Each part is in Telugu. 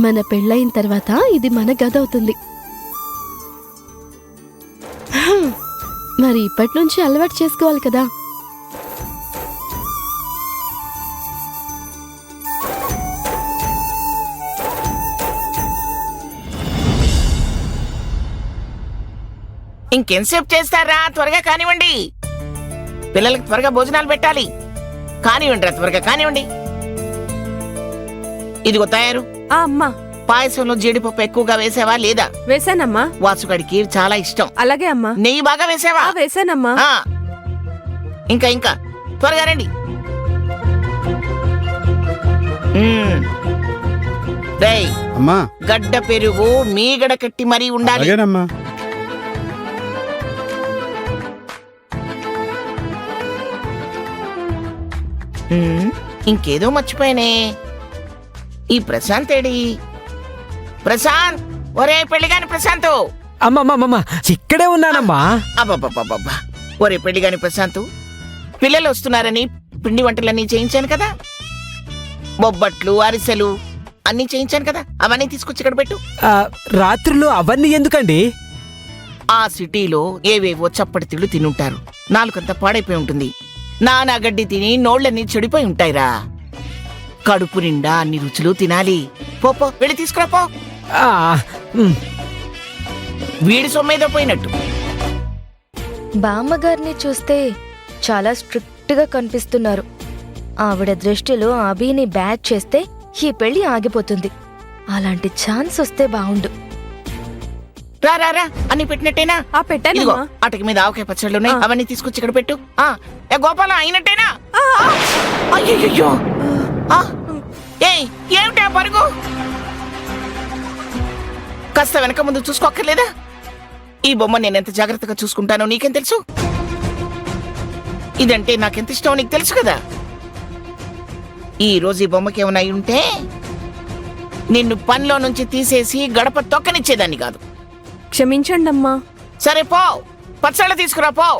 మన పెళ్ళయిన తర్వాత ఇది మన గది అవుతుంది. మరి ఇప్పటి నుంచి అలవాటు చేసుకోవాలి కదా. ఇంకెంతసేపు చేస్తారా? త్వరగా కానివ్వండి, పిల్లలకి త్వరగా భోజనాలు పెట్టాలి. కానివ్వండి రా, త్వరగా కానివ్వండి. ఇదిగో తయారు. అమ్మా, పాయసంలో జీడిపప్పు ఎక్కువగా వేసావా లేదా? వేసానమ్మా. వాసుగాడికి చాలా ఇష్టం. అలాగే అమ్మా. నెయ్యి బాగా వేసావా? వేసానమ్మా. ఇంకా ఇంకా త్వరగా రండి. రేయ్, అమ్మా గడ్డ పెరుగు మీగడ కట్టి మరీ ఉండాలి. అలాగేనమ్మా. ఇంకేదో మర్చిపోయానే. ఈ ప్రశాంత్ ఏడి? ప్రశాంత్, ఒరే పెళ్లిగాని ప్రశాంత్. అమ్మమ్మమ్మా, ఇక్కడే ఉన్నానమ్మా. అబ్బబ్బబ్బబ్బా, ఒరే పెళ్లిగాని ప్రశాంత్, పిల్లలు వస్తున్నారని పిండి వంటలన్నీ చేయించాను కదా, బొబ్బట్లు అరిసెలు అన్నీ చేయించాను కదా, అవన్నీ తీసుకొచ్చి ఇక్కడ పెట్టు. రాత్రులు అవన్నీ ఎందుకండి? ఆ సిటీలో ఏవేవో చప్పటి తిళ్ళు తినుంటారు, నాలుకంతా పాడైపోయి ఉంటుంది. నానా గడ్డి తిని నోళ్ళన్నీ చెడిపోయి ఉంటాయిరా. కడుపు నిండా అన్ని రుచులు తినాలి. పో వెళ్ళి తీసుకురా పో. వీడి సొమ్మేదో పోయినట్టు. బామ్మగారిని చూస్తే చాలా స్ట్రిక్ట్ గా కనిపిస్తున్నారు. ఆవిడ దృష్టిలో అభిని బ్యాచ్ చేస్తే ఈ పెళ్లి ఆగిపోతుంది. అలాంటి ఛాన్స్ వస్తే బావుండు. రా రా రా, అన్ని పెట్టినట్టేనా? పెట్టాను. అటకి మీద ఆవకాయ పచ్చళ్ళు ఉన్నాయి, అవన్నీ తీసుకొచ్చి ఇక్కడ పెట్టు. గోపాలం అయినట్టేనా? అయ్యో, ఏమిటా పరుగు? కాస్త వెనక ముందు చూసుకోక్కర్లేదా? ఈ బొమ్మ నేనెంత జాగ్రత్తగా చూసుకుంటానో నీకేం తెలుసు? ఇదంటే నాకెంత ఇష్టమో నీకు తెలుసు కదా. ఈ రోజు ఈ బొమ్మకి ఏమైనా అయి ఉంటే నిన్ను పనిలో నుంచి తీసేసి గడప తొక్కనిచ్చేదాన్ని కాదు. క్షమించండి అమ్మా. సరే పో, పచ్చళ్ళు తీసుకురా పో.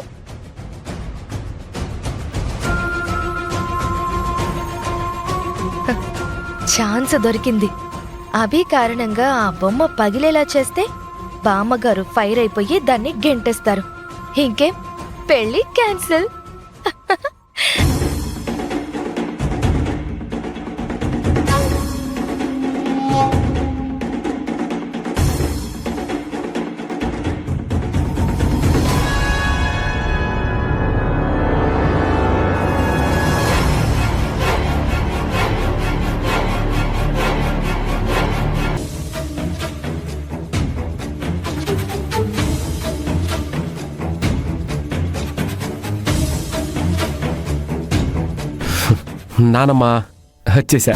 ఛాన్స్ దొరికింది. అభి కారణంగా ఆ బొమ్మ పగిలేలా చేస్తే బామ్మగారు ఫైర్ అయిపోయి దాన్ని గెంటేస్తారు. ఇంకేం, పెళ్లి క్యాన్సిల్. నానమ్మా, వచ్చేసా.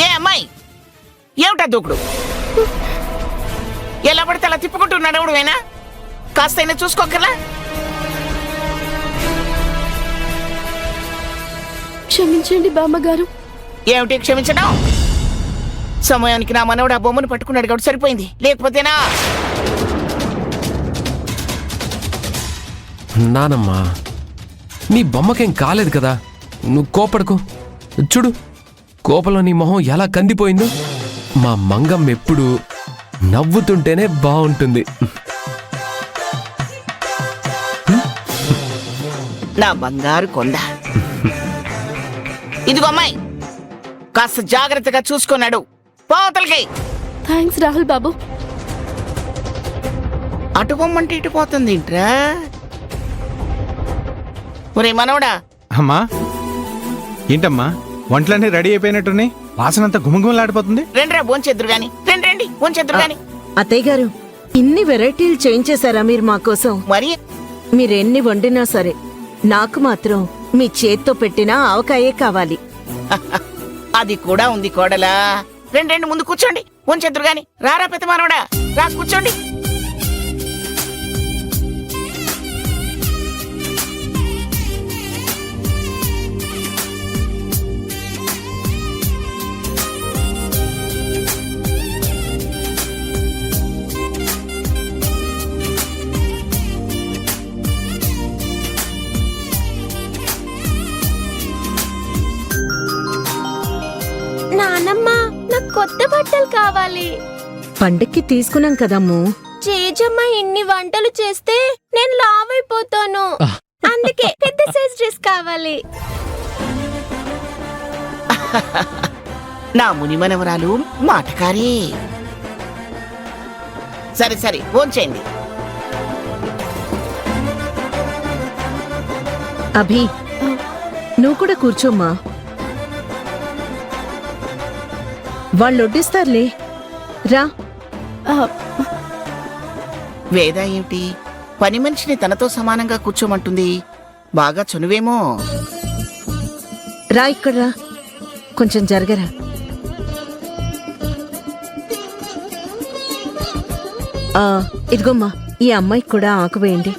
ఏ అమ్మాయి, ఏమిటా దూకుడు? ఎలా పడితే అలా తిప్పుకుంటున్నాడు ఎవడువేనా? కాస్తైనా చూసుకోకర్లా? క్షమించండి బామ్మగారు. ఏమిటి క్షమించడం? సమయానికి నా మనవడు ఆ బొమ్మను పట్టుకున్నాడు కాబట్టి సరిపోయింది, లేకపోతేనా? నానమ్మా, నీ బొమ్మకేం కాలేదు కదా, నువ్వు కోపడకు. చూడు, కోపంలో నీ మొహం ఎలా కందిపోయిందో. మా మంగమ్మ ఎప్పుడు నవ్వుతుంటేనే బాగుంటుంది. నా బంగారు కొంద. ఇదిగో అమ్మాయి, కాస్త జాగ్రత్తగా చూసుకున్నాడు. పోతలకి. థ్యాంక్స్ రాహుల్ బాబు. అటు బొమ్మంటే ఇటు పోతుంది ఏంట్రా? ఒరే మనవడా. అమ్మా, ఏంటమ్మా వంటలన్నీ రెడీ అయిపోయినట్టున్నాయి, వాసనంతా గుమగుమలాడిపోతుంది. రండిరా భోంచేద్దురు గాని, రండి భోంచేద్దురు గాని. అత్తయ్య గారు, ఇన్ని వెరైటీలు చేయించేశారా మీరు మా కోసం? మరి మీరెన్ని వండినా సరే నాకు మాత్రం మీ చేత్తో పెట్టిన ఆవకాయే కావాలి. అది కూడా ఉంది కోడలా. రండి ముందు కూర్చోండి, భోంచేద్దురు గాని. రారా పెద్ద మనవడా, రా కూర్చోండి. కొత్త బట్టలు కావాలి. పండక్కి తీసుకున్నాం కదమ్మూ. చేజమ్మ ఇన్ని వంటలు చేస్తే నేను లావైపోతాను. అందుకే పెద్ద సైజ్ డ్రెస్ కావాలి. నా ముని మనవరాలు మాటకారి. సరే సరే భోంచేయండి. అభి, నువ్వు కూడా కూర్చోమ్మా. వాళ్ళు వడ్డిస్తారులే, రా. ఆ, వేద ఏమిటి పని మనిషిని తనతో సమానంగా కూర్చోమంటుంది? బాగా చనువేమో. రా ఇక్కడ రా, కొంచెం జరగరా. ఇదిగోమ్మా, ఈ అమ్మాయికి కూడా ఆకు వేయండి.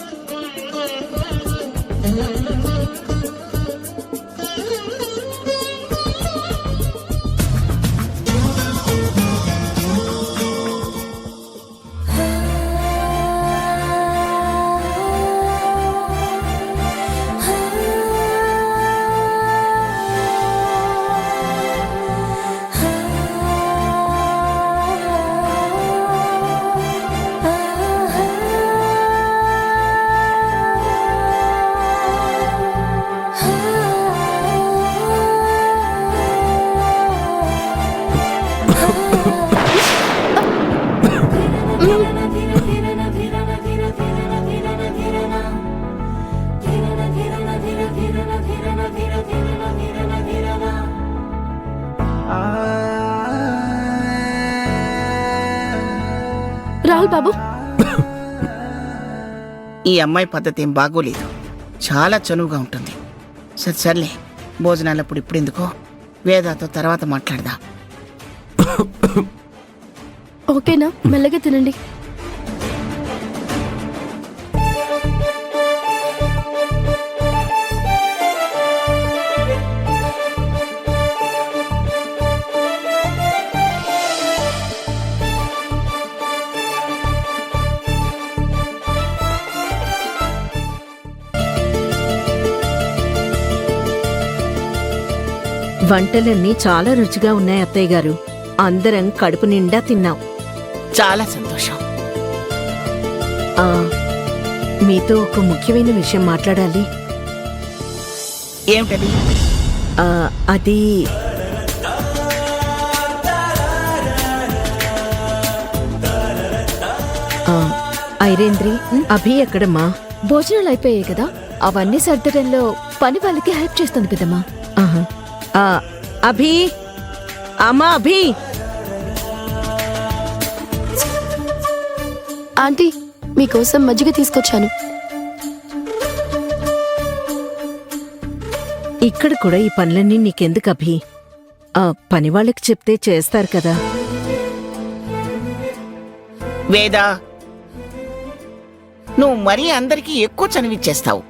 రాహుల్ బాబు, ఈ అమ్మాయి పద్ధతి ఏం బాగోలేదు. చాలా చనువుగా ఉంటుంది. సరే సర్లే, భోజనాలప్పుడు ఇప్పుడెందుకో, వేదాతో తర్వాత మాట్లాడదా. ఓకేనా? మెల్లగా తినండి. వంటలన్నీ చాలా రుచిగా ఉన్నాయి అత్తయ్య గారు. అందరం కడుపు నిండా తిన్నాం. చాలా సంతోషం. ఆ, మీతో ఒక ముఖ్యమైన విషయం మాట్లాడాలి. ఏమిటది? అది ఐరేంద్రి, అభి ఎక్కడమ్మా? భోజనాలు అయిపోయాయి కదా, అవన్నీ సర్దడంలో పని వాళ్ళకి హెల్ప్ చేస్తుంది కదమ్మా. ఆహా. అభి, అమ్మా అభి. ఆంటీ, మీకోసం మజ్జిగ తీసుకొచ్చాను. ఇక్కడ కూడా ఈ పనులన్నీ నీకెందుకు అభి? పని వాళ్ళకి చెప్తే చేస్తారు కదా. వేదా, నువ్వు మరీ అందరికీ ఎక్కువ చనివిచ్చేస్తావు.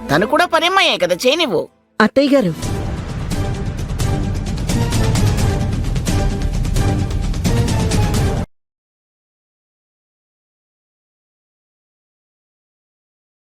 తను కూడా పనేమ్మాయే కదా, చేయనివ్వు. అత్తయ్య గారు,